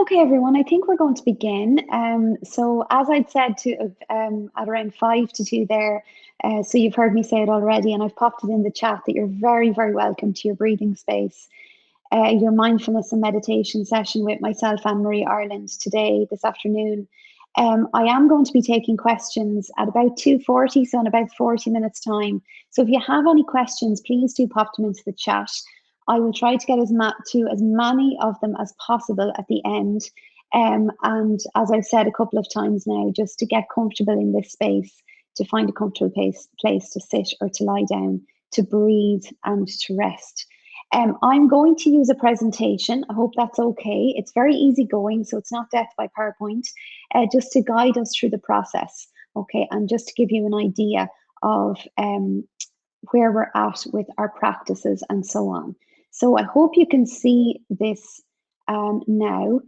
Okay, everyone, I think we're going to begin. So as I'd said at around 5 to 2 there, so you've heard me say it already, and I've popped it in the chat that you're very, very welcome to your breathing space, your mindfulness and meditation session with myself, Anne-Marie Ireland, today, this afternoon. I am going to be taking questions at about 2:40, so in about 40 minutes time. So if you have any questions, please do pop them into the chat. I will try to get to as many of them as possible at the end. And as I've said a couple of times now, just to get comfortable in this space, to find a comfortable place to sit or to lie down, to breathe and to rest. I'm going to use a presentation. I hope that's okay. It's very easy going, so it's not death by PowerPoint, just to guide us through the process, okay, and just to give you an idea of where we're at with our practices and so on. So I hope you can see this now.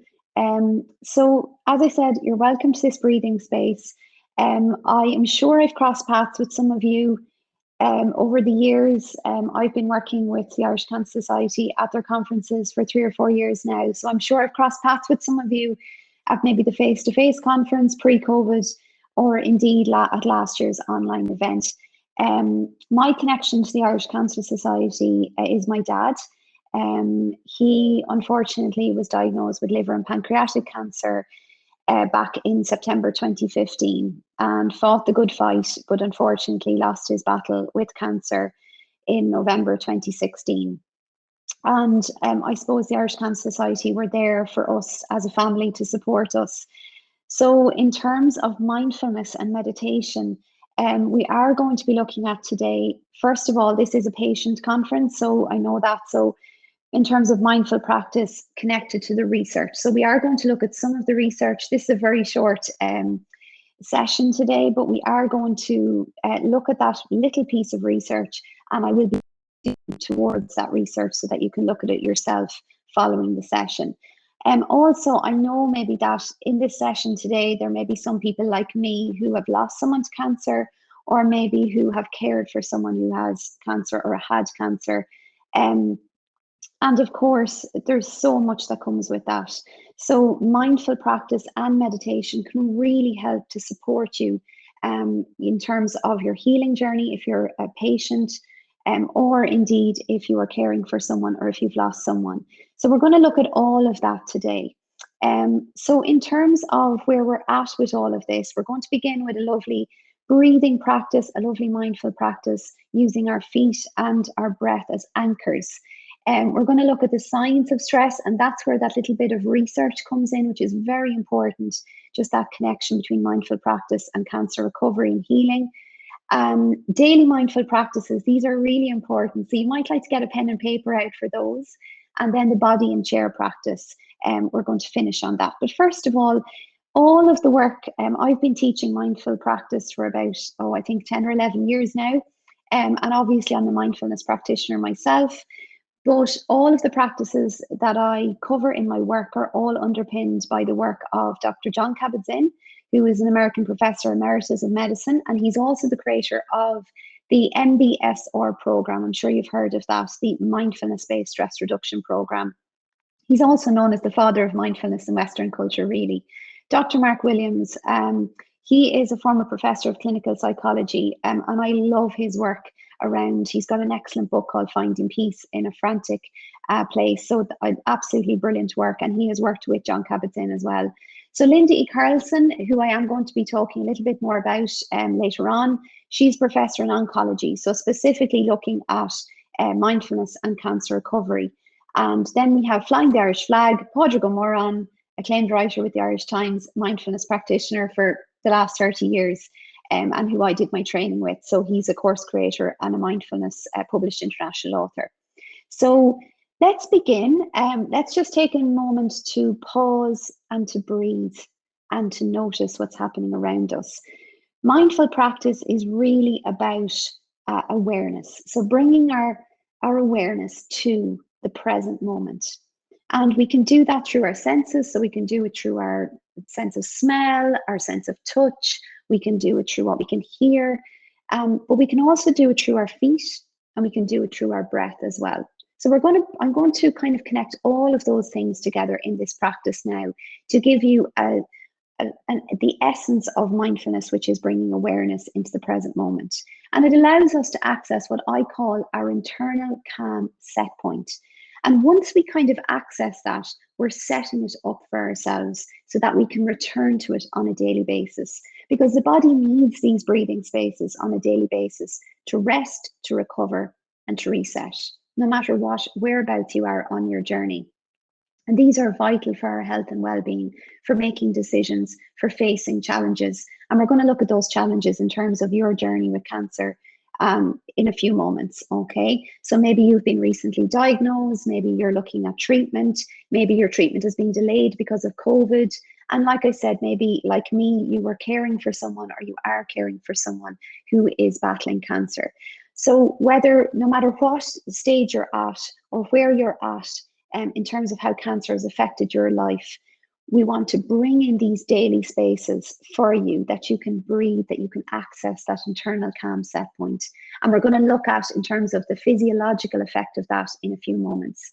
So as I said, you're welcome to this breathing space. I am sure I've crossed paths with some of you over the years. I've been working with the Irish Cancer Society at their conferences for 3 or 4 years now. So I'm sure I've crossed paths with some of you at maybe the face-to-face conference pre-COVID, or indeed at last year's online event. My connection to the Irish Cancer Society is my dad. He unfortunately was diagnosed with liver and pancreatic cancer back in September 2015 and fought the good fight, but unfortunately lost his battle with cancer in November 2016. And I suppose the Irish Cancer Society were there for us as a family to support us. So in terms of mindfulness and meditation, we are going to be looking at today, first of all, this is a patient conference, so I know that. So in terms of mindful practice connected to the research. So we are going to look at some of the research. This is a very short session today, but we are going to look at that little piece of research, and I will be towards that research so that you can look at it yourself following the session. Also, I know maybe that in this session today, there may be some people like me who have lost someone to cancer, or maybe who have cared for someone who has cancer or had cancer. And of course, there's so much that comes with that. So mindful practice and meditation can really help to support you in terms of your healing journey if you're a patient, or indeed if you are caring for someone or if you've lost someone. So we're going to look at all of that today. So in terms of where we're at with all of this, we're going to begin with a lovely breathing practice, a lovely mindful practice using our feet and our breath as anchors. We're going to look at the science of stress, and that's where that little bit of research comes in, which is very important, just that connection between mindful practice and cancer recovery and healing. Daily mindful practices, these are really important. So you might like to get a pen and paper out for those. And then the body and chair practice, we're going to finish on that. But first of all of the work, I've been teaching mindful practice for about, I think 10 or 11 years now. And obviously I'm a mindfulness practitioner myself. But all of the practices that I cover in my work are all underpinned by the work of Dr. Jon Kabat-Zinn, who is an American professor emeritus of medicine, and he's also the creator of the MBSR program. I'm sure you've heard of that, the mindfulness-based stress reduction program. He's also known as the father of mindfulness in Western culture, really. Dr. Mark Williams, he is a former professor of clinical psychology, and I love his work around. He's got an excellent book called Finding Peace in a Frantic Place. So absolutely brilliant work. And he has worked with Jon Kabat-Zinn as well. So Linda E. Carlson, who I am going to be talking a little bit more about later on, she's professor in oncology. So specifically looking at mindfulness and cancer recovery. And then we have Flying the Irish Flag, Pádraig Ó Mór, acclaimed writer with the Irish Times, mindfulness practitioner for the last 30 years. And who I did my training with. So he's a course creator and a mindfulness published international author. So let's begin. Let's just take a moment to pause and to breathe and to notice what's happening around us. Mindful practice is really about awareness. So bringing our awareness to the present moment. And we can do that through our senses. So we can do it through our sense of smell, our sense of touch. We can do it through what we can hear, but we can also do it through our feet, and we can do it through our breath as well. So I'm going to kind of connect all of those things together in this practice now to give you the essence of mindfulness, which is bringing awareness into the present moment. And it allows us to access what I call our internal calm set point. And once we kind of access that, we're setting it up for ourselves so that we can return to it on a daily basis. Because the body needs these breathing spaces on a daily basis to rest, to recover, and to reset, no matter what whereabouts you are on your journey. And these are vital for our health and well-being, for making decisions, for facing challenges. And we're going to look at those challenges in terms of your journey with cancer in a few moments, okay? So maybe you've been recently diagnosed, maybe you're looking at treatment, maybe your treatment has been delayed because of COVID. And like I said, maybe like me, you were caring for someone or you are caring for someone who is battling cancer. So no matter what stage you're at or where you're at, in terms of how cancer has affected your life, we want to bring in these daily spaces for you that you can breathe, that you can access that internal calm set point. And we're going to look at in terms of the physiological effect of that in a few moments.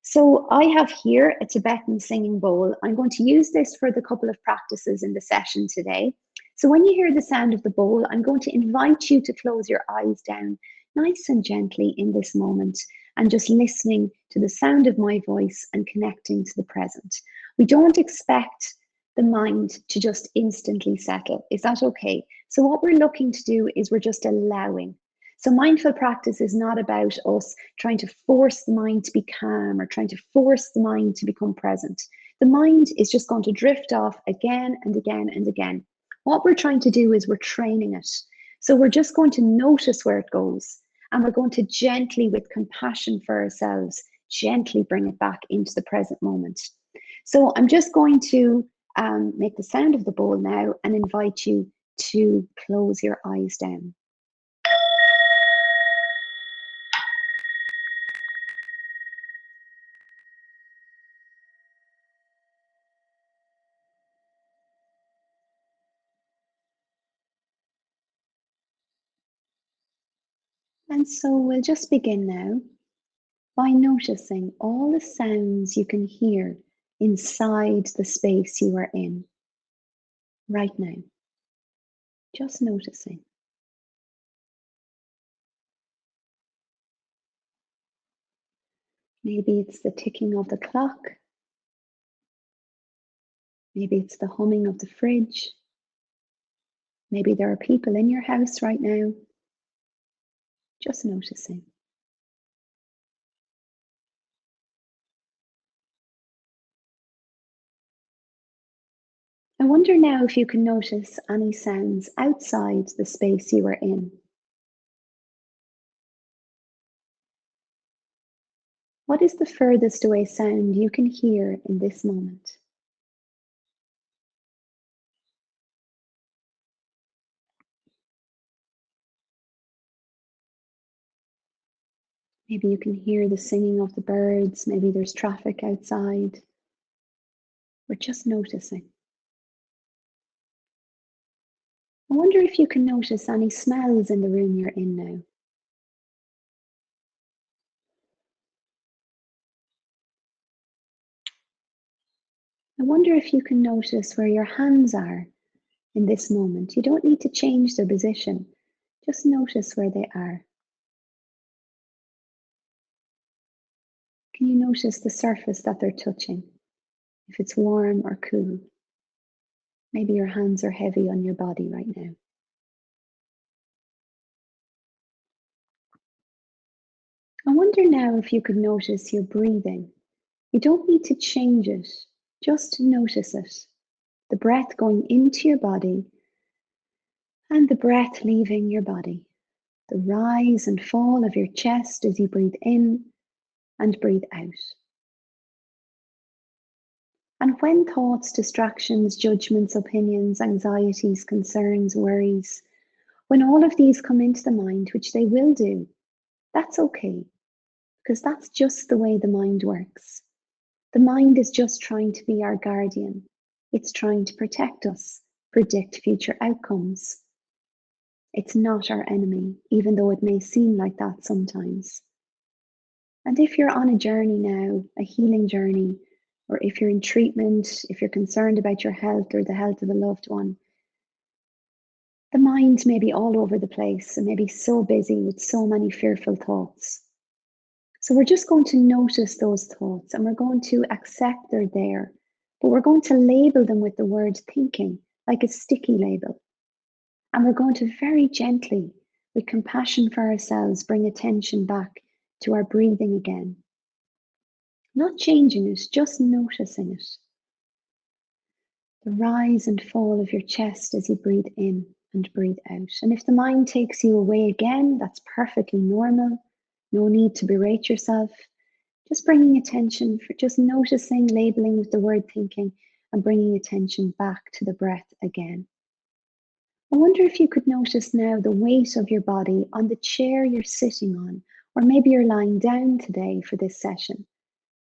So I have here a Tibetan singing bowl. I'm going to use this for the couple of practices in the session today. So when you hear the sound of the bowl, I'm going to invite you to close your eyes down nice and gently in this moment and just listening to the sound of my voice and connecting to the present. We don't expect the mind to just instantly settle. Is that okay? So what we're looking to do is we're just allowing. So mindful practice is not about us trying to force the mind to be calm or trying to force the mind to become present. The mind is just going to drift off again and again and again. What we're trying to do is we're training it. So we're just going to notice where it goes. And we're going to gently, with compassion for ourselves, gently bring it back into the present moment. So I'm just going to make the sound of the bowl now and invite you to close your eyes down. And so we'll just begin now by noticing all the sounds you can hear inside the space you are in right now. Just noticing. Maybe it's the ticking of the clock. Maybe it's the humming of the fridge. Maybe there are people in your house right now. Just noticing. I wonder now if you can notice any sounds outside the space you are in. What is the furthest away sound you can hear in this moment? Maybe you can hear the singing of the birds. Maybe there's traffic outside. We're just noticing. I wonder if you can notice any smells in the room you're in now. I wonder if you can notice where your hands are in this moment. You don't need to change their position. Just notice where they are. Can you notice the surface that they're touching? If it's warm or cool. Maybe your hands are heavy on your body right now. I wonder now if you could notice your breathing. You don't need to change it, just notice it. The breath going into your body and the breath leaving your body. The rise and fall of your chest as you breathe in and breathe out. And when thoughts, distractions, judgments, opinions, anxieties, concerns, worries, when all of these come into the mind, which they will do, that's okay, because that's just the way the mind works. The mind is just trying to be our guardian. It's trying to protect us, predict future outcomes. It's not our enemy, even though it may seem like that sometimes. And if you're on a journey now, a healing journey, or if you're in treatment, if you're concerned about your health or the health of a loved one, the mind may be all over the place and maybe so busy with so many fearful thoughts. So we're just going to notice those thoughts and we're going to accept they're there, but we're going to label them with the word thinking, like a sticky label. And we're going to very gently, with compassion for ourselves, bring attention back to our breathing again. Not changing it, just noticing it. The rise and fall of your chest as you breathe in and breathe out. And if the mind takes you away again, that's perfectly normal. No need to berate yourself. Just bringing attention, for just noticing, labeling with the word thinking, and bringing attention back to the breath again. I wonder if you could notice now the weight of your body on the chair you're sitting on, or maybe you're lying down today for this session.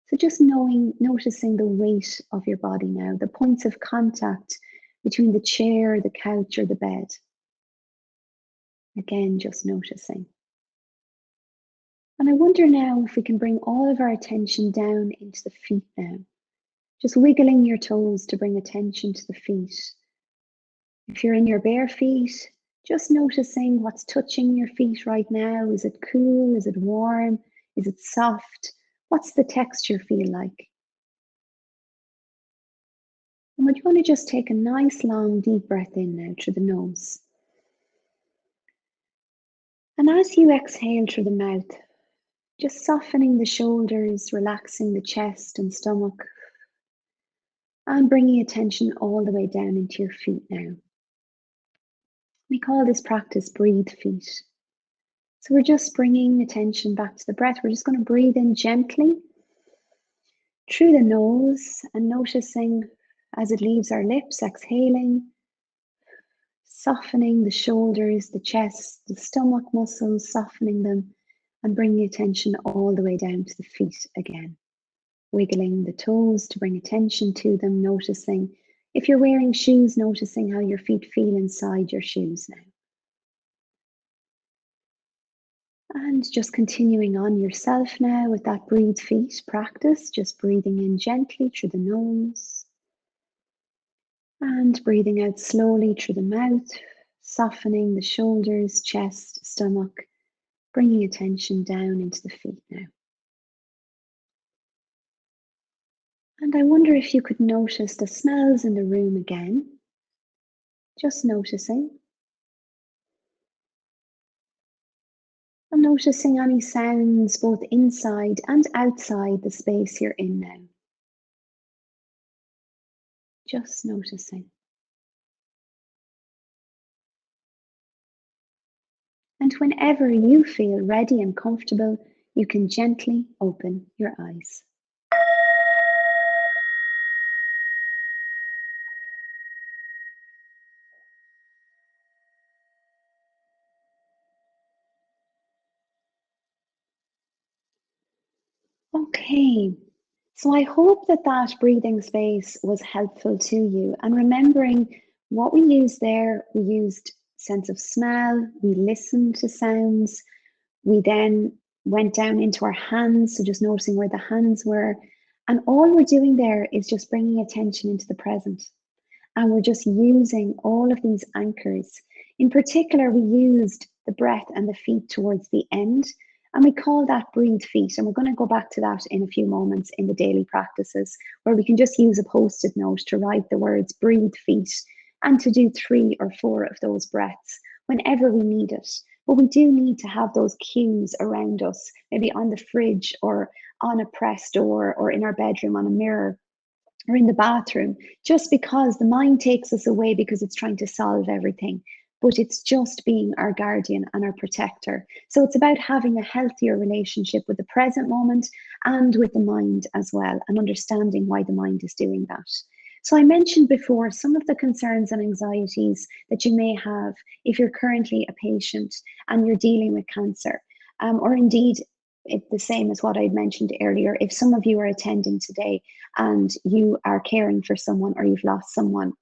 So just noticing the weight of your body now, the points of contact between the chair, the couch, or the bed. Again, just noticing. And I wonder now if we can bring all of our attention down into the feet now. Just wiggling your toes to bring attention to the feet. If you're in your bare feet, just noticing what's touching your feet right now. Is it cool? Is it warm? Is it soft? What's the texture feel like? And we're going to just take a nice long deep breath in now through the nose. And as you exhale through the mouth, just softening the shoulders, relaxing the chest and stomach, and bringing attention all the way down into your feet now. We call this practice breathe feet. So we're just bringing attention back to the breath. We're just going to breathe in gently through the nose and noticing as it leaves our lips, exhaling, softening the shoulders, the chest, the stomach muscles, softening them and bringing attention all the way down to the feet again. Wiggling the toes to bring attention to them, noticing if you're wearing shoes, noticing how your feet feel inside your shoes now. And just continuing on yourself now with that breathe feet practice, just breathing in gently through the nose and breathing out slowly through the mouth, softening the shoulders, chest, stomach, bringing attention down into the feet now. And I wonder if you could notice the smells in the room again, just noticing. And noticing any sounds both inside and outside the space you're in now. Just noticing. And whenever you feel ready and comfortable, you can gently open your eyes. Okay, so I hope that that breathing space was helpful to you. And remembering what we used there, we used sense of smell, we listened to sounds, we then went down into our hands, so just noticing where the hands were. And all we're doing there is just bringing attention into the present. And we're just using all of these anchors. In particular, we used the breath and the feet towards the end, and we call that breathe feet. And we're going to go back to that in a few moments in the daily practices, where we can just use a post-it note to write the words breathe feet and to do 3 or 4 of those breaths whenever we need it. But we do need to have those cues around us, maybe on the fridge or on a press door or in our bedroom on a mirror or in the bathroom, just because the mind takes us away because it's trying to solve everything, but it's just being our guardian and our protector. So it's about having a healthier relationship with the present moment and with the mind as well, and understanding why the mind is doing that. So I mentioned before some of the concerns and anxieties that you may have if you're currently a patient and you're dealing with cancer, or indeed it's the same as what I'd mentioned earlier. If some of you are attending today and you are caring for someone or you've lost someone.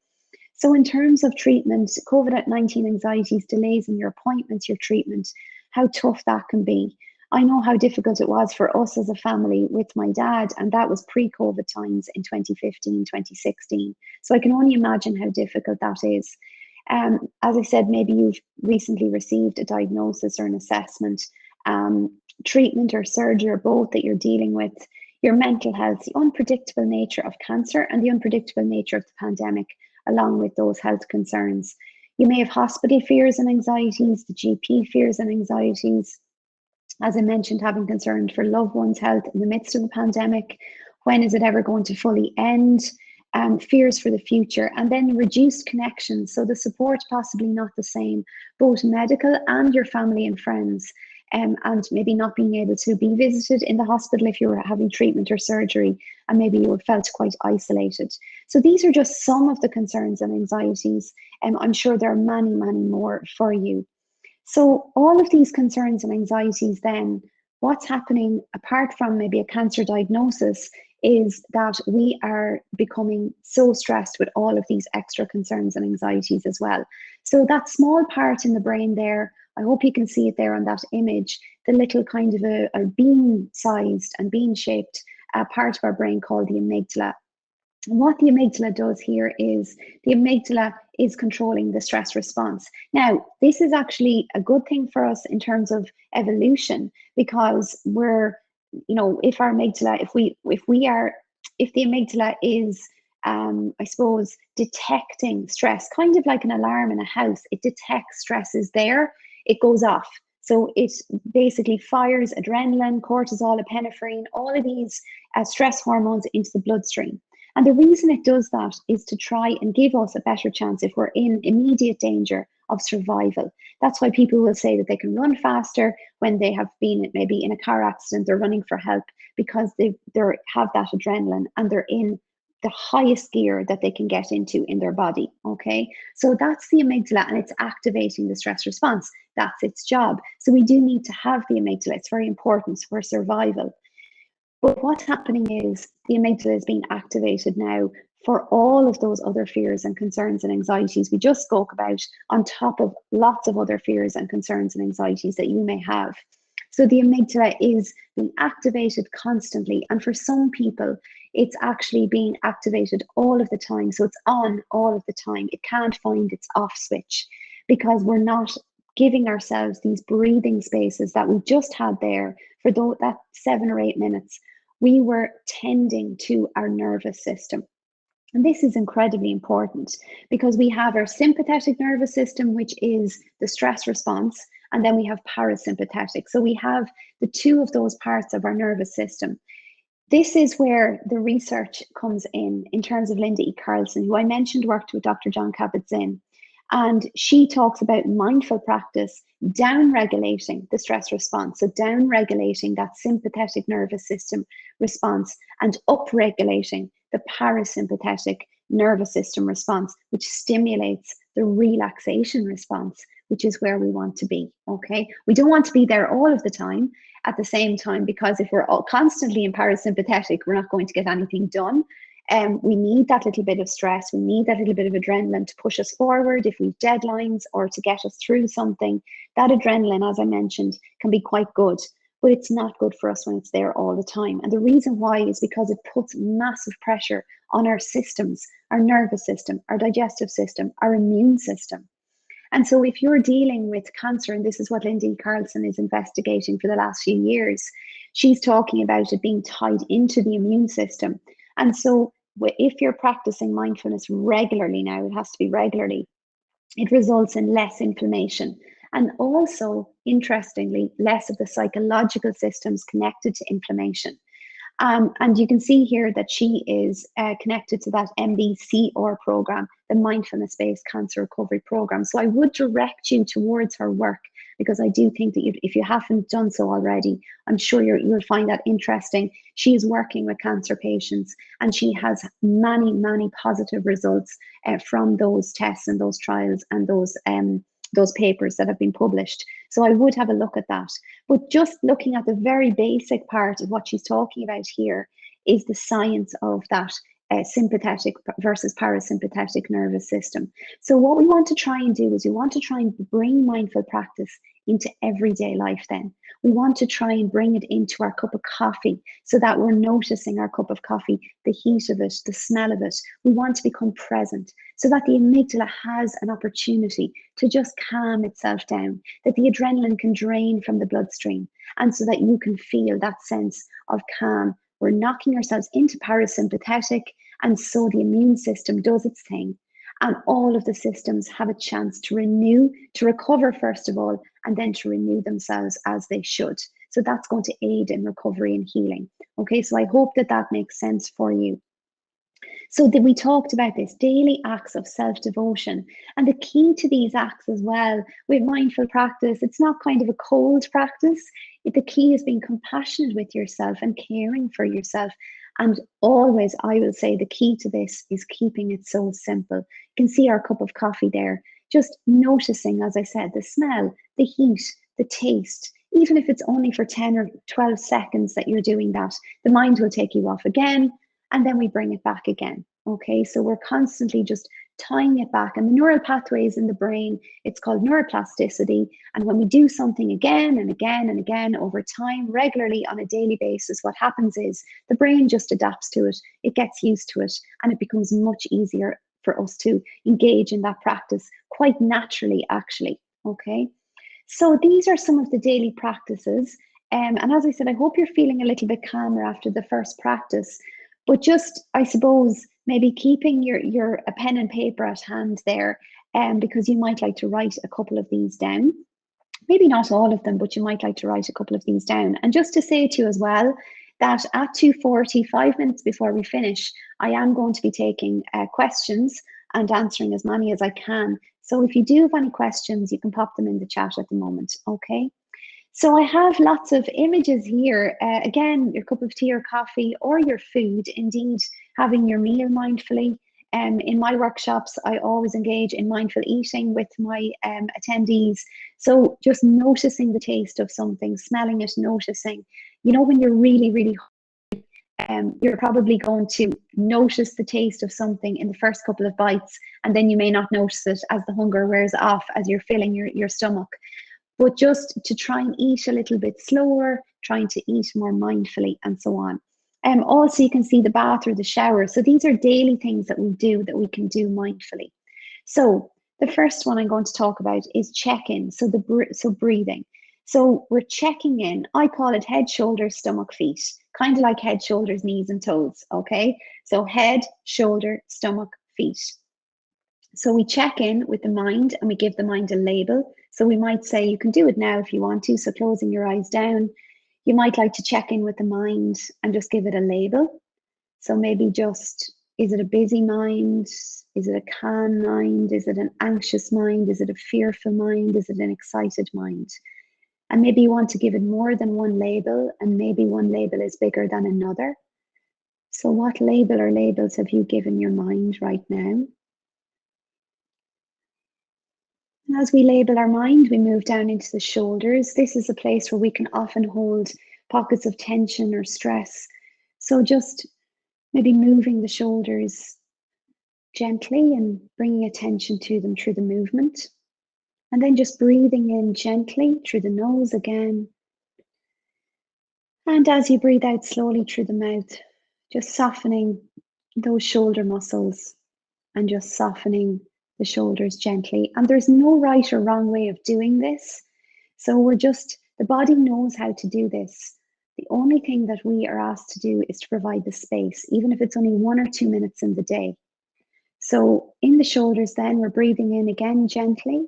So in terms of treatment, COVID-19 anxieties, delays in your appointments, your treatment, how tough that can be. I know how difficult it was for us as a family with my dad, and that was pre-COVID times in 2015, 2016. So I can only imagine how difficult that is. As I said, maybe you've recently received a diagnosis or an assessment, treatment or surgery or both that you're dealing with, your mental health, the unpredictable nature of cancer and the unpredictable nature of the pandemic, along with those health concerns. You may have hospital fears and anxieties, the GP fears and anxieties. As I mentioned, having concern for loved ones' health in the midst of the pandemic. When is it ever going to fully end? Fears for the future, and then reduced connections. So the support possibly not the same, both medical and your family and friends. And maybe not being able to be visited in the hospital if you were having treatment or surgery, and maybe you felt quite isolated. So these are just some of the concerns and anxieties, and I'm sure there are many, many more for you. So all of these concerns and anxieties then, what's happening apart from maybe a cancer diagnosis is that we are becoming so stressed with all of these extra concerns and anxieties as well. So that small part in the brain there, I hope you can see it there on that image, the little kind of a bean-sized and bean-shaped part of our brain called the amygdala. And what the amygdala does here is the amygdala is controlling the stress response. Now, this is actually a good thing for us in terms of evolution, because we're, if our amygdala, if the amygdala is, I suppose, detecting stress, kind of like an alarm in a house, it detects stress is there, it goes off. So it basically fires adrenaline, cortisol, epinephrine, all of these stress hormones into the bloodstream. And the reason it does that is to try and give us a better chance if we're in immediate danger of survival. That's why people will say that they can run faster when they have been maybe in a car accident, they're running for help, because they have that adrenaline and they're in the highest gear that they can get into in their body, okay? So that's the amygdala, and it's activating the stress response. That's its job. So we do need to have the amygdala. It's very important for survival. But what's happening is the amygdala is being activated now for all of those other fears and concerns and anxieties we just spoke about, on top of lots of other fears and concerns and anxieties that you may have. So the amygdala is being activated constantly. And for some people, it's actually being activated all of the time. So it's on all of the time. It can't find its off switch, because we're not giving ourselves these breathing spaces that we just had there for that 7 or 8 minutes. We were tending to our nervous system. And this is incredibly important, because we have our sympathetic nervous system, which is the stress response, and then we have parasympathetic. So we have the two of those parts of our nervous system. This is where the research comes in terms of Linda E. Carlson, who I mentioned worked with Dr. John Kabat-Zinn. And she talks about mindful practice down-regulating the stress response. So down-regulating that sympathetic nervous system response and up-regulating the parasympathetic nervous system response, which stimulates the relaxation response, which is where we want to be, okay? We don't want to be there all of the time at the same time, because if we're all constantly in parasympathetic, we're not going to get anything done. We need that little bit of stress. We need that little bit of adrenaline to push us forward if we've deadlines, or to get us through something. That adrenaline, as I mentioned, can be quite good, but it's not good for us when it's there all the time. And the reason why is because it puts massive pressure on our systems, our nervous system, our digestive system, our immune system. And so if you're dealing with cancer, and this is what Linda E. Carlson is investigating for the last few years, she's talking about it being tied into the immune system. And so if you're practicing mindfulness regularly now, it has to be regularly, it results in less inflammation. And also, interestingly, less of the psychological systems connected to inflammation. And you can see here that she is connected to that MBCR program, the Mindfulness-Based Cancer Recovery Program. So I would direct you towards her work, because I do think that if you haven't done so already, I'm sure you'll find that interesting. She is working with cancer patients, and she has many, many positive results from those tests and those trials and those papers that have been published. So I would have a look at that. But just looking at the very basic part of what she's talking about here is the science of that sympathetic versus parasympathetic nervous system. So what we want to try and do is we want to try and bring mindful practice into everyday life then. We want to try and bring it into our cup of coffee so that we're noticing our cup of coffee, the heat of it, the smell of it. We want to become present so that the amygdala has an opportunity to just calm itself down, that the adrenaline can drain from the bloodstream, and so that you can feel that sense of calm. We're knocking ourselves into parasympathetic, and so the immune system does its thing. And all of the systems have a chance to renew, to recover first of all, and then to renew themselves as they should. So that's going to aid in recovery and healing. Okay, so I hope that that makes sense for you. So that we talked about this daily acts of self-devotion, and the key to these acts as well with mindful practice, it's not kind of a cold practice. The key is being compassionate with yourself and caring for yourself. And always, I will say the key to this is keeping it so simple. You can see our cup of coffee there, just noticing, as I said, the smell, the heat, the taste. Even if it's only for 10 or 12 seconds that you're doing that, the mind will take you off again, and then we bring it back again. Okay, so we're constantly just tying it back. And the neural pathways in the brain, it's called neuroplasticity. And when we do something again and again and again over time, regularly on a daily basis, what happens is the brain just adapts to it, it gets used to it, and it becomes much easier for us to engage in that practice quite naturally, actually. Okay, so these are some of the daily practices. And as I said, I hope you're feeling a little bit calmer after the first practice. But just, I suppose, maybe keeping your a pen and paper at hand there, because you might like to write a couple of these down. Maybe not all of them, but you might like to write a couple of these down. And just to say to you as well, that at 2:40, 5 minutes before we finish, I am going to be taking questions and answering as many as I can. So if you do have any questions, you can pop them in the chat at the moment, okay? So I have lots of images here. Again, your cup of tea or coffee or your food, indeed, having your meal mindfully. In my workshops, I always engage in mindful eating with my attendees. So just noticing the taste of something, smelling it, noticing. You know, when you're really, really you're probably going to notice the taste of something in the first couple of bites, and then you may not notice it as the hunger wears off, as you're filling your stomach. But just to try and eat a little bit slower, trying to eat more mindfully, and so on. Also, you can see the bath or the shower. So these are daily things that we do that we can do mindfully. So the first one I'm going to talk about is check-in. So breathing. So we're checking in. I call it head, shoulders, stomach, feet. Kind of like head, shoulders, knees, and toes. Okay. So head, shoulder, stomach, feet. So we check in with the mind and we give the mind a label. So we might say, you can do it now if you want to. So closing your eyes down, you might like to check in with the mind and just give it a label. So maybe just, is it a busy mind? Is it a calm mind? Is it an anxious mind? Is it a fearful mind? Is it an excited mind? And maybe you want to give it more than one label, and maybe one label is bigger than another. So what label or labels have you given your mind right now? As we label our mind, we move down into the shoulders. This is a place where we can often hold pockets of tension or stress. So just maybe moving the shoulders gently and bringing attention to them through the movement. And then just breathing in gently through the nose again. And as you breathe out slowly through the mouth, just softening those shoulder muscles and just softening the shoulders gently. And there's no right or wrong way of doing this. So the body knows how to do this. The only thing that we are asked to do is to provide the space, even if it's only 1 or 2 minutes in the day. So in the shoulders then, we're breathing in again gently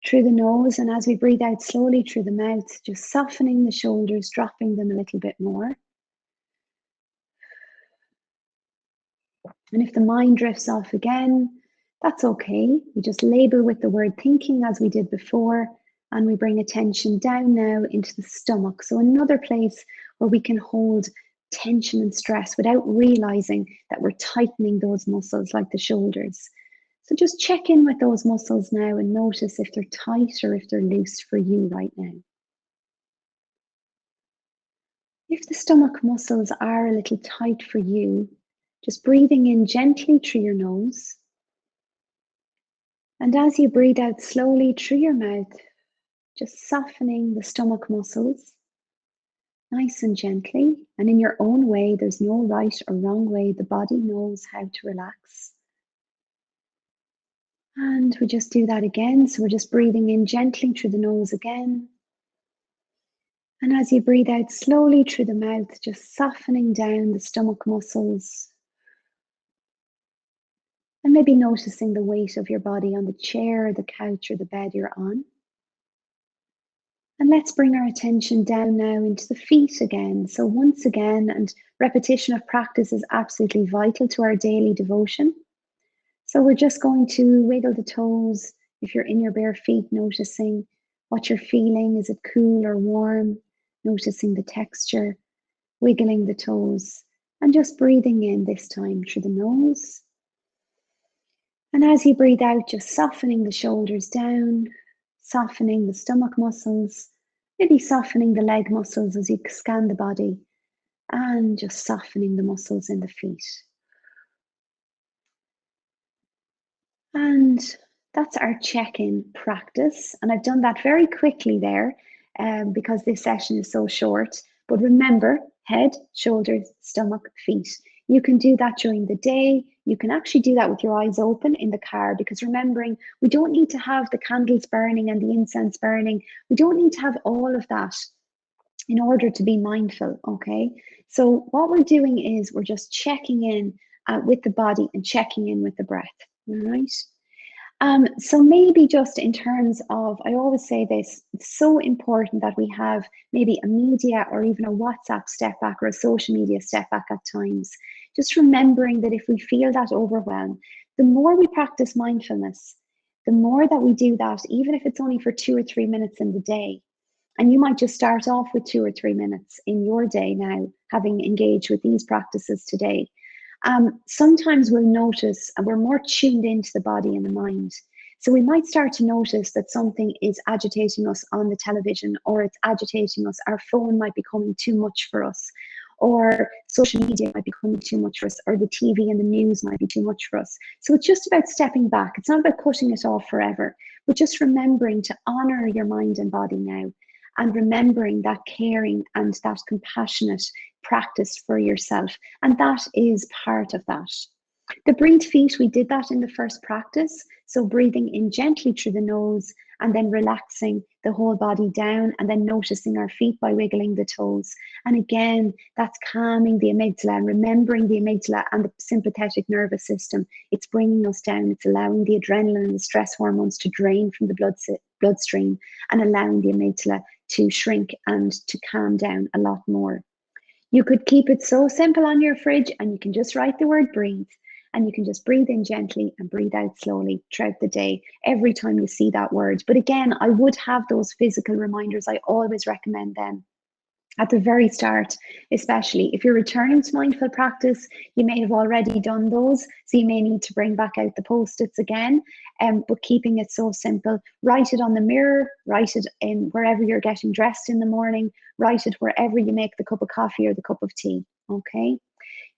through the nose. And as we breathe out slowly through the mouth, just softening the shoulders, dropping them a little bit more. And if the mind drifts off again, that's okay. We just label with the word thinking as we did before, and we bring attention down now into the stomach. So another place where we can hold tension and stress without realizing that we're tightening those muscles like the shoulders. So just check in with those muscles now and notice if they're tight or if they're loose for you right now. If the stomach muscles are a little tight for you, just breathing in gently through your nose. And as you breathe out slowly through your mouth, just softening the stomach muscles nice and gently. And in your own way, there's no right or wrong way. The body knows how to relax. And we just do that again. So we're just breathing in gently through the nose again. And as you breathe out slowly through the mouth, just softening down the stomach muscles. And maybe noticing the weight of your body on the chair, the couch, or the bed you're on. And let's bring our attention down now into the feet again. So once again, and repetition of practice is absolutely vital to our daily devotion. So we're just going to wiggle the toes. If you're in your bare feet, noticing what you're feeling. Is it cool or warm? Noticing the texture, wiggling the toes, and just breathing in this time through the nose. And as you breathe out, just softening the shoulders down, softening the stomach muscles, maybe softening the leg muscles as you scan the body, and just softening the muscles in the feet. And that's our check-in practice. And I've done that very quickly there because this session is so short. But remember, head, shoulders, stomach, feet. You can do that during the day. You can actually do that with your eyes open in the car, because remembering, we don't need to have the candles burning and the incense burning. We don't need to have all of that in order to be mindful, okay? So what we're doing is we're just checking in with the body and checking in with the breath, all right? So maybe just in terms of, I always say this, it's so important that we have maybe a media or even a WhatsApp step back or a social media step back at times. Just remembering that if we feel that overwhelm, the more we practice mindfulness, the more that we do that, even if it's only for 2 or 3 minutes in the day. And you might just start off with 2 or 3 minutes in your day now, having engaged with these practices today. Sometimes we'll notice, and we're more tuned into the body and the mind. So we might start to notice that something is agitating us on the television, or it's agitating us. Our phone might be becoming too much for us, or social media might be becoming too much for us, or the TV and the news might be too much for us. So it's just about stepping back. It's not about cutting it off forever, but just remembering to honor your mind and body now, and remembering that caring and that compassionate practice for yourself. And that is part of that. The breathe feet, we did that in the first practice. So breathing in gently through the nose and then relaxing the whole body down, and then noticing our feet by wiggling the toes. And again, that's calming the amygdala and remembering the amygdala and the sympathetic nervous system. It's bringing us down. It's allowing the adrenaline and the stress hormones to drain from the bloodstream, and allowing the amygdala to shrink and to calm down a lot more. You could keep it so simple on your fridge, and you can just write the word breathe, and you can just breathe in gently and breathe out slowly throughout the day, every time you see that word. But again, I would have those physical reminders. I always recommend them at the very start, especially if you're returning to mindful practice. You may have already done those, so you may need to bring back out the post-its again, but keeping it so simple. Write it on the mirror, write it in wherever you're getting dressed in the morning, write it wherever you make the cup of coffee or the cup of tea, okay?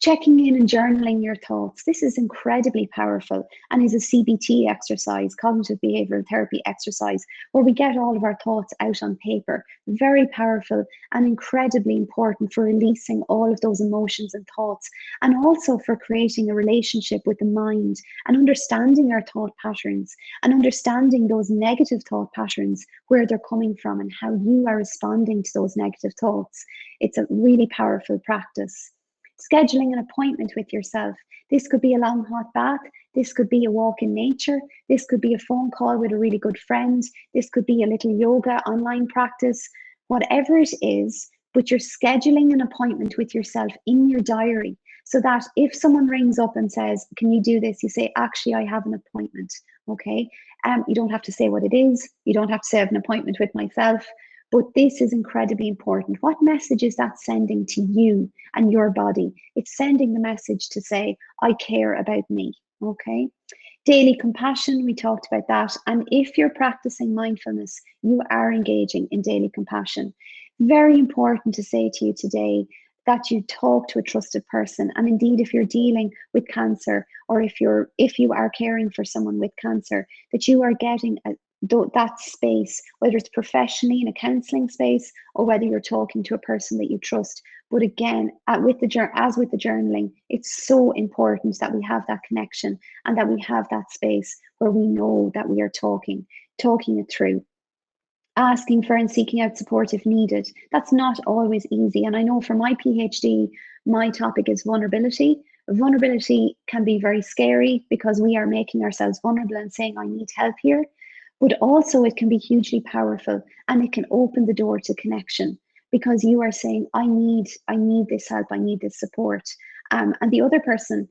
Checking in and journaling your thoughts. This is incredibly powerful and is a CBT exercise, cognitive behavioral therapy exercise, where we get all of our thoughts out on paper. Very powerful and incredibly important for releasing all of those emotions and thoughts, and also for creating a relationship with the mind and understanding our thought patterns and understanding those negative thought patterns, where they're coming from and how you are responding to those negative thoughts. It's a really powerful practice. Scheduling an appointment with yourself. This could be a long hot bath. This could be a walk in nature. This could be a phone call with a really good friend. This could be a little yoga online practice. Whatever it is, but you're scheduling an appointment with yourself in your diary, so that if someone rings up and says, can you do this? You say, actually, I have an appointment, okay? You don't have to say what it is. You don't have to say I have an appointment with myself. But this is incredibly important. What message is that sending to you and your body? It's sending the message to say, I care about me, okay? Daily compassion, we talked about that. And if you're practicing mindfulness, you are engaging in daily compassion. Very important to say to you today that you talk to a trusted person. And indeed, if you're dealing with cancer, or if you are caring for someone with cancer, that you are getting that space, whether it's professionally in a counseling space or whether you're talking to a person that you trust. But again, as with the journaling, it's so important that we have that connection and that we have that space where we know that we are talking it through, asking for and seeking out support if needed. That's not always easy. And I know for my PhD, my topic is vulnerability. Vulnerability can be very scary because we are making ourselves vulnerable and saying, I need help here. But also, it can be hugely powerful and it can open the door to connection because you are saying, I need this help, I need this support. And the other person,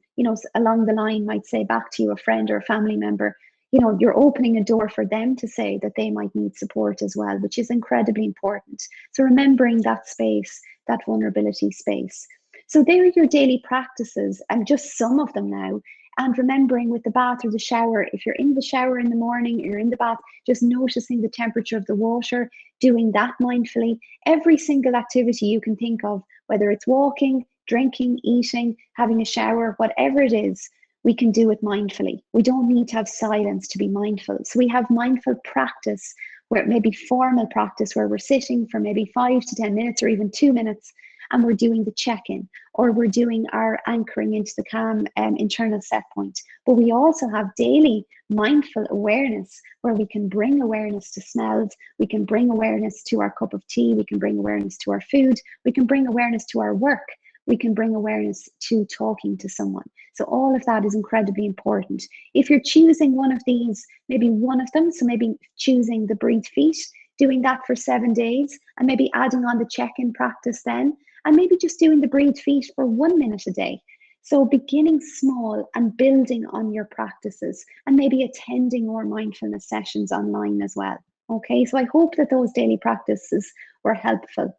along the line might say back to you, a friend or a family member, you're opening a door for them to say that they might need support as well, which is incredibly important. So remembering that space, that vulnerability space. So there are your daily practices, and just some of them now. And remembering with the bath or the shower, if you're in the shower in the morning, you're in the bath, just noticing the temperature of the water, doing that mindfully. Every single activity you can think of, whether it's walking, drinking, eating, having a shower, whatever it is, we can do it mindfully. We don't need to have silence to be mindful. So we have mindful practice, where it may be formal practice, where we're sitting for maybe 5 to 10 minutes or even 2 minutes, and we're doing the check-in, or we're doing our anchoring into the calm internal set point. But we also have daily mindful awareness, where we can bring awareness to smells, we can bring awareness to our cup of tea, we can bring awareness to our food, we can bring awareness to our work, we can bring awareness to talking to someone. So all of that is incredibly important. If you're choosing one of these, maybe one of them, so maybe choosing the breathe feet, doing that for 7 days, and maybe adding on the check-in practice then, and maybe just doing the breathe feet for 1 minute a day. So beginning small and building on your practices, and maybe attending more mindfulness sessions online as well. Okay, so I hope that those daily practices were helpful.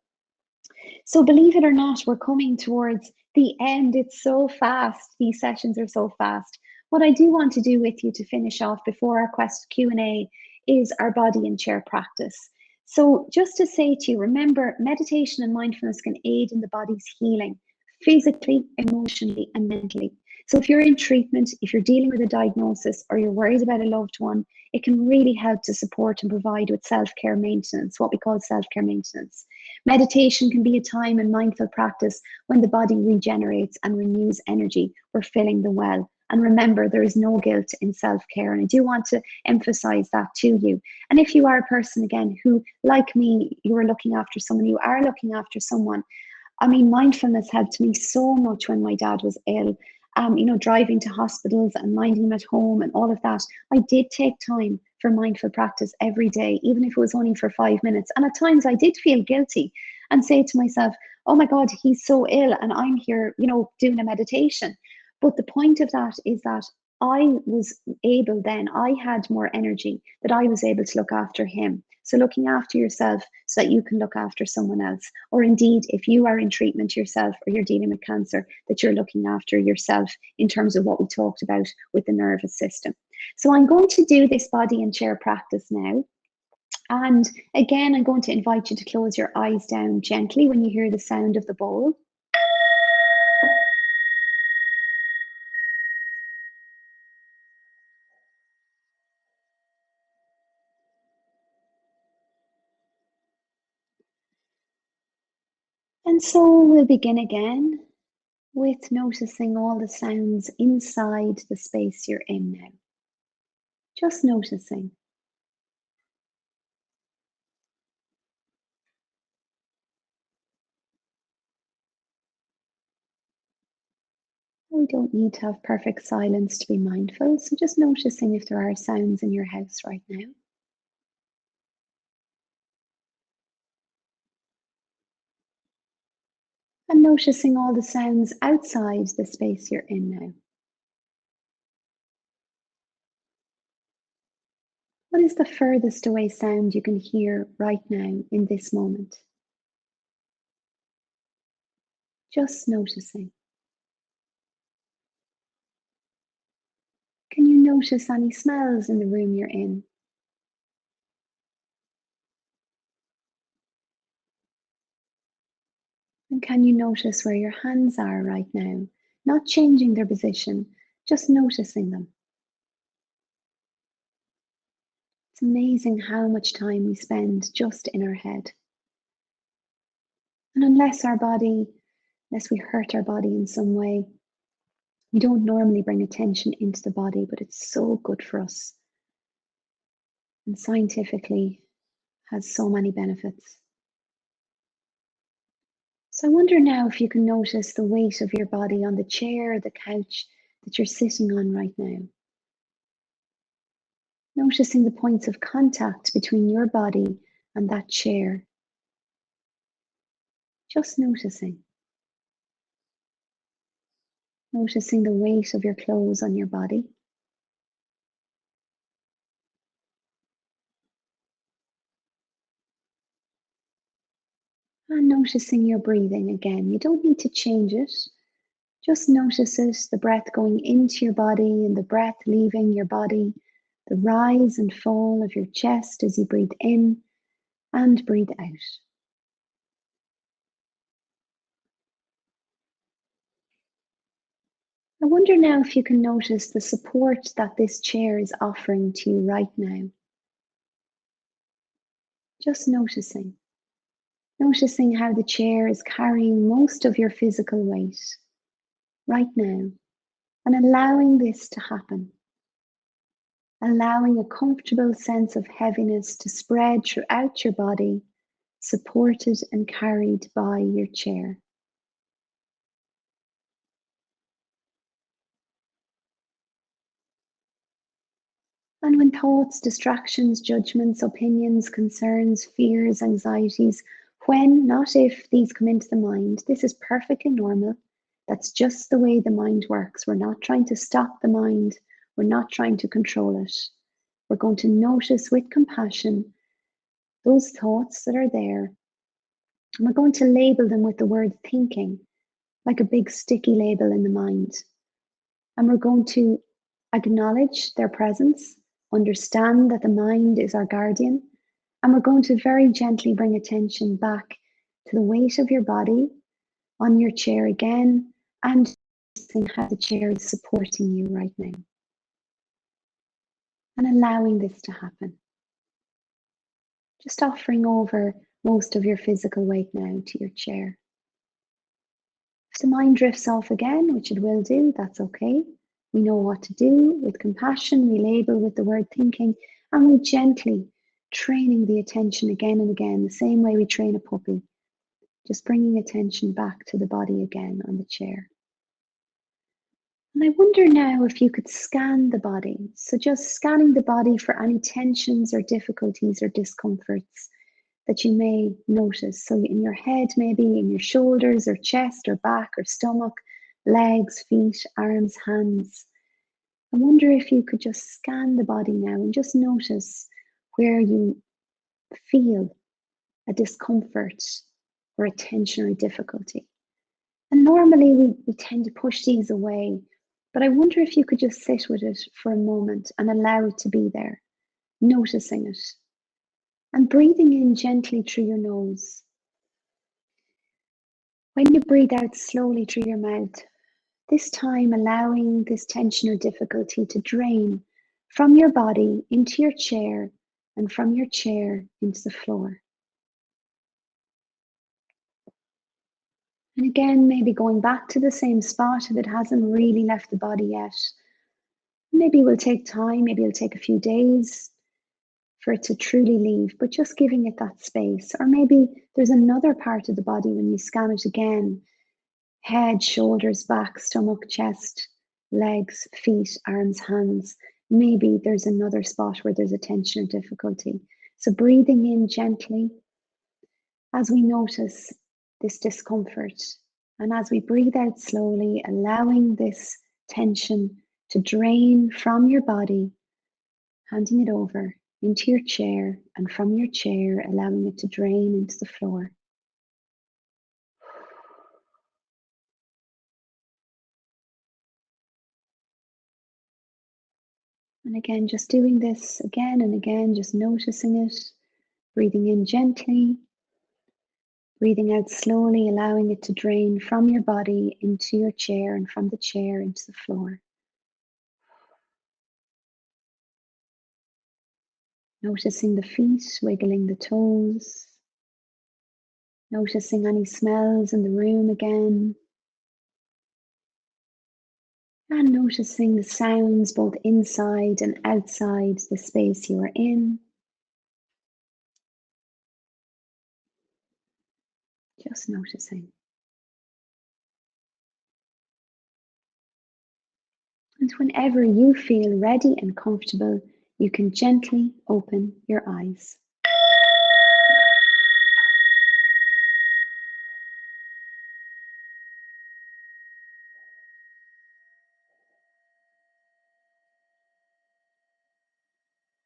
So believe it or not, we're coming towards the end. It's so fast. These sessions are so fast. What I do want to do with you to finish off before our Q&A is our body and chair practice. So just to say to you, remember, meditation and mindfulness can aid in the body's healing, physically, emotionally, and mentally. So if you're in treatment, if you're dealing with a diagnosis, or you're worried about a loved one, it can really help to support and provide with self-care maintenance, what we call self-care maintenance. Meditation can be a time and mindful practice when the body regenerates and renews energy. We're filling the well. And remember, there is no guilt in self-care. And I do want to emphasize that to you. And if you are a person, again, who, like me, you are looking after someone, you are looking after someone. I mean, mindfulness helped me so much when my dad was ill. Driving to hospitals and minding him at home and all of that. I did take time for mindful practice every day, even if it was only for 5 minutes. And at times I did feel guilty and say to myself, oh my God, he's so ill and I'm here, doing a meditation. But the point of that is that I was able then, I had more energy, that I was able to look after him. So looking after yourself so that you can look after someone else. Or indeed, if you are in treatment yourself or you're dealing with cancer, that you're looking after yourself in terms of what we talked about with the nervous system. So I'm going to do this body and chair practice now. And again, I'm going to invite you to close your eyes down gently when you hear the sound of the bowl. And so we'll begin again with noticing all the sounds inside the space you're in now. Just noticing. We don't need to have perfect silence to be mindful, so just noticing if there are sounds in your house right now. And noticing all the sounds outside the space you're in now. What is the furthest away sound you can hear right now in this moment? Just noticing. Can you notice any smells in the room you're in? And can you notice where your hands are right now? Not changing their position, just noticing them. It's amazing how much time we spend just in our head. And unless we hurt our body in some way, we don't normally bring attention into the body, but it's so good for us and scientifically has so many benefits. So I wonder now if you can notice the weight of your body on the chair or the couch that you're sitting on right now. Noticing the points of contact between your body and that chair. Just noticing. Noticing the weight of your clothes on your body. And noticing your breathing again. You don't need to change it. Just notice it, the breath going into your body and the breath leaving your body, the rise and fall of your chest as you breathe in and breathe out. I wonder now if you can notice the support that this chair is offering to you right now. Just noticing. Noticing how the chair is carrying most of your physical weight right now and allowing this to happen. Allowing a comfortable sense of heaviness to spread throughout your body, supported and carried by your chair. And when thoughts, distractions, judgments, opinions, concerns, fears, anxieties, when, not if, these come into the mind, this is perfectly normal. That's just the way the mind works. We're not trying to stop the mind. We're not trying to control it. We're going to notice with compassion those thoughts that are there. And we're going to label them with the word thinking, like a big sticky label in the mind. And we're going to acknowledge their presence, understand that the mind is our guardian, and we're going to very gently bring attention back to the weight of your body on your chair again, and seeing how the chair is supporting you right now. And allowing this to happen. Just offering over most of your physical weight now to your chair. If the mind drifts off again, which it will do, that's okay. We know what to do. With compassion, we label with the word thinking, and we gently training the attention again and again, the same way we train a puppy. Just bringing attention back to the body again on the chair. And I wonder now if you could scan the body. So just scanning the body for any tensions or difficulties or discomforts that you may notice. So in your head, maybe in your shoulders or chest or back or stomach, legs, feet, arms, hands. I wonder if you could just scan the body now and just notice where you feel a discomfort or a tension or difficulty. And normally we tend to push these away, but I wonder if you could just sit with it for a moment and allow it to be there, noticing it. And breathing in gently through your nose. When you breathe out slowly through your mouth, this time allowing this tension or difficulty to drain from your body into your chair and from your chair into the floor. And again, maybe going back to the same spot if it hasn't really left the body yet. Maybe it will take time, maybe it'll take a few days for it to truly leave, but just giving it that space. Or maybe there's another part of the body when you scan it again, head, shoulders, back, stomach, chest, legs, feet, arms, hands. Maybe there's another spot where there's a tension or difficulty. So breathing in gently as we notice this discomfort. And as we breathe out slowly, allowing this tension to drain from your body, handing it over into your chair, and from your chair, allowing it to drain into the floor. And again, just doing this again and again, just noticing it, breathing in gently, breathing out slowly, allowing it to drain from your body into your chair and from the chair into the floor. Noticing the feet, wiggling the toes. Noticing any smells in the room again. And noticing the sounds both inside and outside the space you are in. Just noticing. And whenever you feel ready and comfortable, you can gently open your eyes.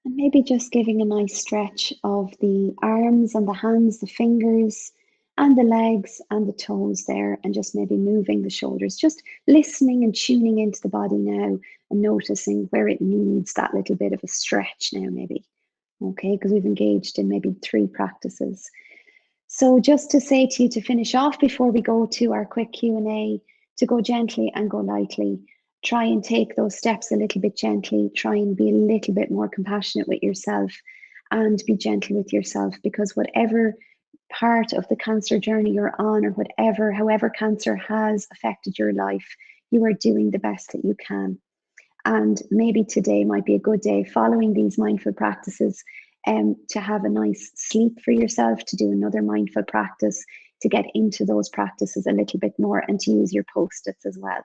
And maybe just giving a nice stretch of the arms and the hands, the fingers, and the legs and the toes there, and just maybe moving the shoulders, just listening and tuning into the body now and noticing where it needs that little bit of a stretch now, maybe. Okay, because we've engaged in maybe 3 practices. So just to say to you to finish off before we go to our quick Q&A, to go gently and go lightly. Try and take those steps a little bit gently. Try and be a little bit more compassionate with yourself and be gentle with yourself, because whatever part of the cancer journey you're on, or however cancer has affected your life, you are doing the best that you can. And maybe today might be a good day following these mindful practices to have a nice sleep for yourself, to do another mindful practice, to get into those practices a little bit more, and to use your post-its as well.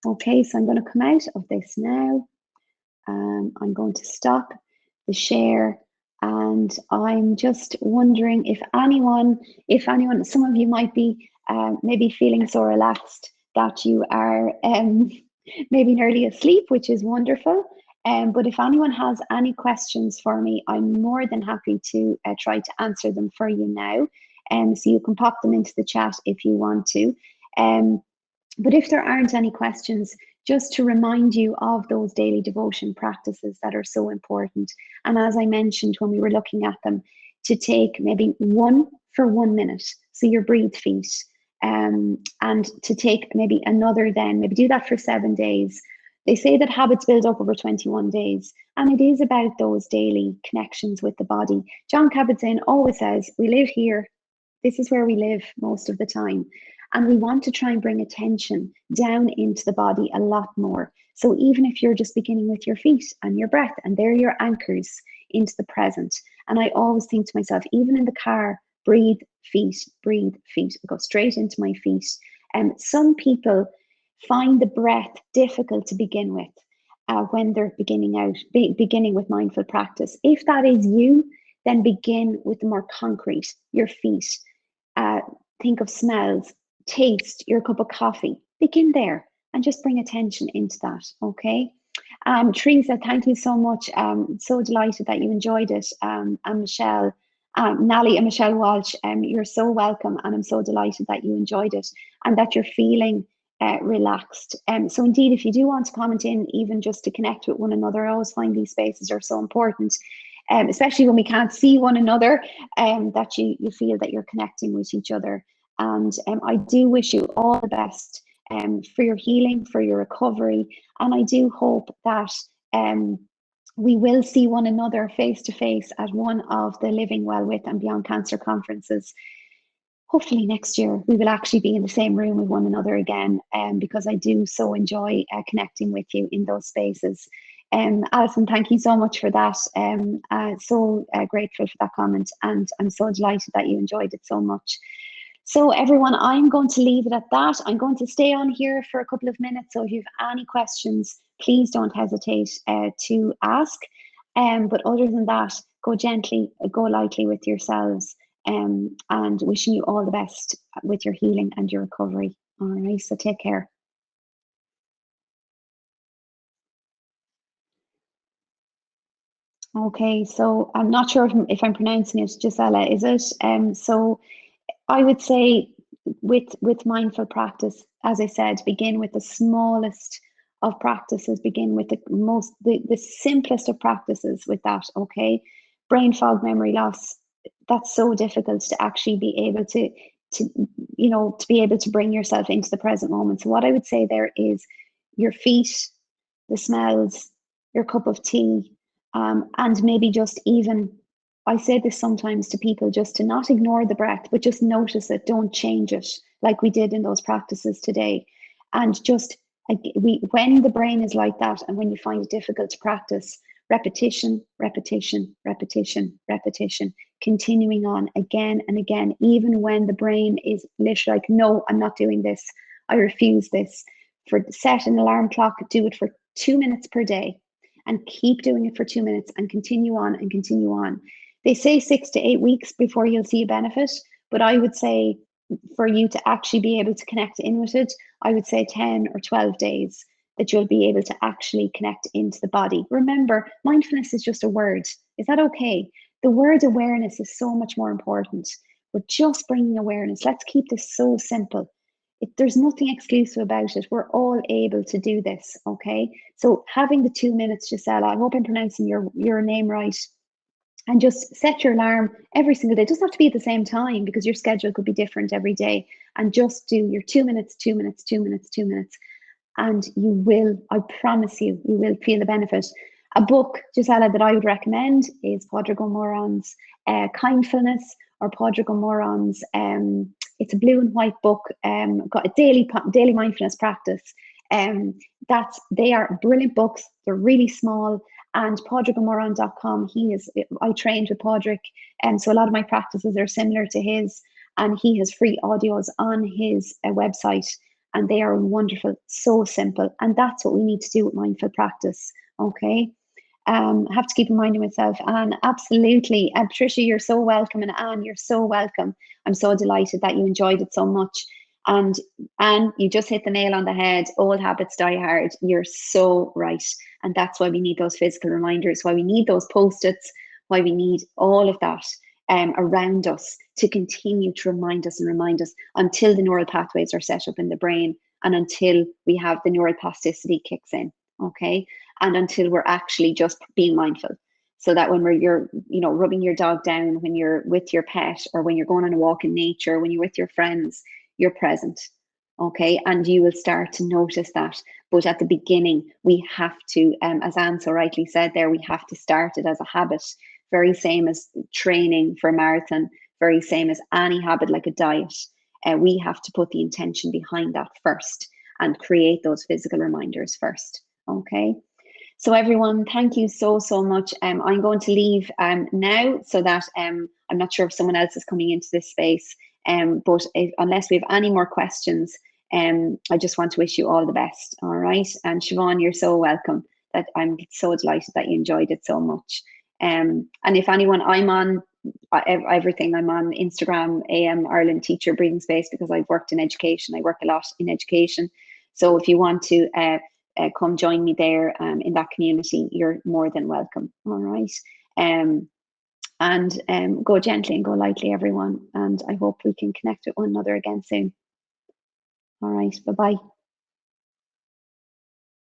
Okay, so I'm going to come out of this now. I'm going to stop the share, and I'm just wondering if anyone, some of you might be maybe feeling so relaxed that you are maybe nearly asleep, which is wonderful. But if anyone has any questions for me, I'm more than happy to try to answer them for you now. So you can pop them into the chat if you want to. But if there aren't any questions, just to remind you of those daily devotion practices that are so important. And as I mentioned when we were looking at them, to take maybe one for 1 minute. So your breathe feet. And to take maybe another then, maybe do that for 7 days. They say that habits build up over 21 days. And it is about those daily connections with the body. John Kabat-Zinn always says, we live here. This is where we live most of the time. And we want to try and bring attention down into the body a lot more. So even if you're just beginning with your feet and your breath, and they're your anchors into the present. And I always think to myself, even in the car, breathe, feet, go straight into my feet. And some people find the breath difficult to begin with when they're beginning with mindful practice. If that is you, then begin with the more concrete, your feet. Think of smells, taste your cup of coffee. Begin there and just bring attention into that, okay? Teresa, thank you so much. So delighted that you enjoyed it. And Michelle, Nally and Michelle Walsh, you're so welcome, and I'm so delighted that you enjoyed it and that you're feeling relaxed. So indeed, if you do want to comment in, even just to connect with one another, I always find these spaces are so important. Especially when we can't see one another, that you feel that you're connecting with each other. And I do wish you all the best for your healing, for your recovery. And I do hope that we will see one another face to face at one of the Living Well With and Beyond Cancer conferences. Hopefully next year we will actually be in the same room with one another again, because I do so enjoy connecting with you in those spaces. Alison, thank you so much for that. So grateful for that comment, and I'm so delighted that you enjoyed it so much. So everyone, I'm going to leave it at that. I'm going to stay on here for a couple of minutes, so if you have any questions, please don't hesitate to ask. But other than that, go gently, go lightly with yourselves, and wishing you all the best with your healing and your recovery. All right, so take care. Okay, so I'm not sure if I'm pronouncing it, Gisela, is it? So I would say with mindful practice, as I said, begin with the smallest of practices, begin with the simplest of practices with that, okay? Brain fog, memory loss, that's so difficult to actually be able to be able to bring yourself into the present moment. So what I would say there is your feet, the smells, your cup of tea, And maybe just even, I say this sometimes to people, just to not ignore the breath, but just notice it, don't change it like we did in those practices today. And just, when the brain is like that and when you find it difficult to practice, repetition, repetition, repetition, repetition, continuing on again and again, even when the brain is literally like, no, I'm not doing this. I refuse this. Set an alarm clock, do it for 2 minutes per day and keep doing it for 2 minutes and continue on and continue on. They say 6 to 8 weeks before you'll see a benefit, but I would say for you to actually be able to connect in with it, I would say 10 or 12 days that you'll be able to actually connect into the body. Remember, mindfulness is just a word. Is that okay? The word awareness is so much more important. We're just bringing awareness. Let's keep this so simple. There's nothing exclusive about it. We're all able to do this, okay? So having the 2 minutes, Gisela, I hope I'm pronouncing your name right, and just set your alarm every single day. It doesn't have to be at the same time because your schedule could be different every day. And just do your 2 minutes, 2 minutes, 2 minutes, 2 minutes. And you will, I promise you, you will feel the benefit. A book, Gisela, that I would recommend is Padraig Moran's Kindfulness, or Padraig Moran's, it's a blue and white book, got a daily mindfulness practice. They are brilliant books. They're really small. And padraigmoran.com, I trained with Padraig, and so a lot of my practices are similar to his, and he has free audios on his website, and they are wonderful, so simple. And that's what we need to do with mindful practice, okay? Have to keep reminding myself. And absolutely, and Patricia, you're so welcome, and Anne, you're so welcome. I'm so delighted that you enjoyed it so much. And Anne, you just hit the nail on the head. Old habits die hard. You're so right. And that's why we need those physical reminders, why we need those post-its, why we need all of that around us to continue to remind us until the neural pathways are set up in the brain, and until we have the neuroplasticity kicks in, okay? And until we're actually just being mindful. So that when you're rubbing your dog down, when you're with your pet, or when you're going on a walk in nature, when you're with your friends, you're present, okay? And you will start to notice that. But at the beginning, we have to, as Anne so rightly said there, we have to start it as a habit. Very same as training for a marathon, very same as any habit like a diet. We have to put the intention behind that first and create those physical reminders first, okay? So everyone, thank you so much. I'm going to leave now, so that I'm not sure if someone else is coming into this space, but unless we have any more questions, I just want to wish you all the best, all right? And Siobhan, you're so welcome. That I'm so delighted that you enjoyed it so much. And if anyone, I'm on everything. I'm on Instagram, AM Ireland Teacher Breathing Space, because I've worked in education. I work a lot in education. So if you want to come join me there in that community, you're more than welcome, all right? And go gently and go lightly, everyone. And I hope we can connect with one another again soon. All right, bye-bye.